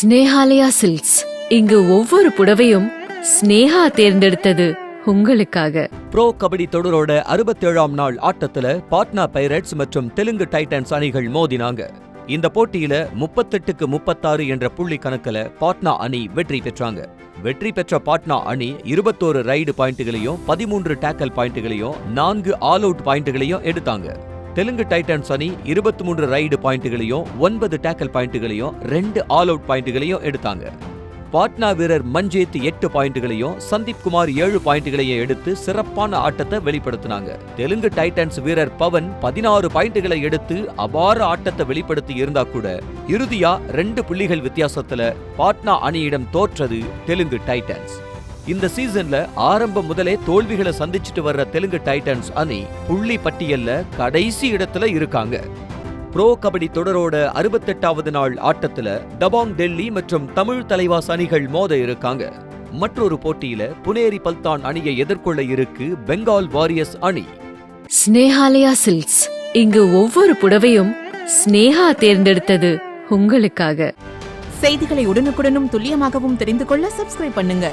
Snehalaya silks. இங்கு ஒவ்வொரு புடவையும் ஸ்னேஹா தேர்ந்தெடுத்தது உங்களுக்காக. ப்ரோ கபடி தொடரோட 67ஆம் நாள் ஆட்டத்துல பாட்னா பைரட்ஸ் மற்றும் தெலுங்கு டைட்டன்ஸ் அணிகள் மோதினாங்க. இந்த போட்டியில 38-36 என்ற புள்ளி கணக்குல பாட்னா அணி வெற்றி பெற்றாங்க. வெற்றி பெற்ற பாட்னா அணி 21 ரைடு பாயிண்ட்டுகளையும் 13 டேக்கல் பாயிண்ட்டுகளையும் 4 ஆல் அவுட் பாயிண்ட்டுகளையும் எடுத்தாங்க. தெலுங்கு டைட்டன்ஸ் அணி 23 ரைடு பாயிண்ட்டுகளையும் 9 டேக்கல் பாயிண்ட்டுகளையும் 2 ஆல் அவுட் பாயிண்ட்டுகளையும் எடுத்தாங்க. பாட்னா வீரர் மஞ்சித் 8 பாயிண்ட்டுகளையும் சந்தீப் குமார் 7 பாயிண்ட்டுகளையும் எடுத்து சிறப்பான ஆட்டத்தை வெளிப்படுத்தினாங்க. தெலுங்கு டைட்டன்ஸ் வீரர் பவன் 16 பாயிண்ட்டுகளை எடுத்து அபார ஆட்டத்தை வெளிப்படுத்தி இருந்தா கூட இறுதியா 2 புள்ளிகள் வித்தியாசத்துல பாட்னா அணியிடம் தோற்றது தெலுங்கு டைட்டன்ஸ். இந்த சீசன்ல ஆரம்பம் முதலே தோல்விகளை சந்திச்சுட்டு வர்ற தெலுங்கு டைட்டன்ஸ் அணி புள்ளி பட்டியல்ல கடைசி இடத்துல இருக்காங்க. ப்ரோ கபடி தொடரோட 68வது நாள் ஆட்டத்துல டபாங் டெல்லி மற்றும் தமிழ் தலைவாஸ் அணிகள் மோத இருக்காங்க. மற்றொரு போட்டியில புனேரி பல்தான் அணியை எதிர்கொள்ள இருக்கு பெங்கால் வாரியர்ஸ் அணி. ஸ்னேஹாலயா சில்க்ஸ். இங்கு ஒவ்வொரு புடவையும் ஸ்னேஹா தேர்ந்தெடுத்தது உங்களுக்காக. செய்திகளை உடனுக்குடனும் துல்லியமாகவும் தெரிந்து கொள்ள சப்ஸ்கிரைப் பண்ணுங்க.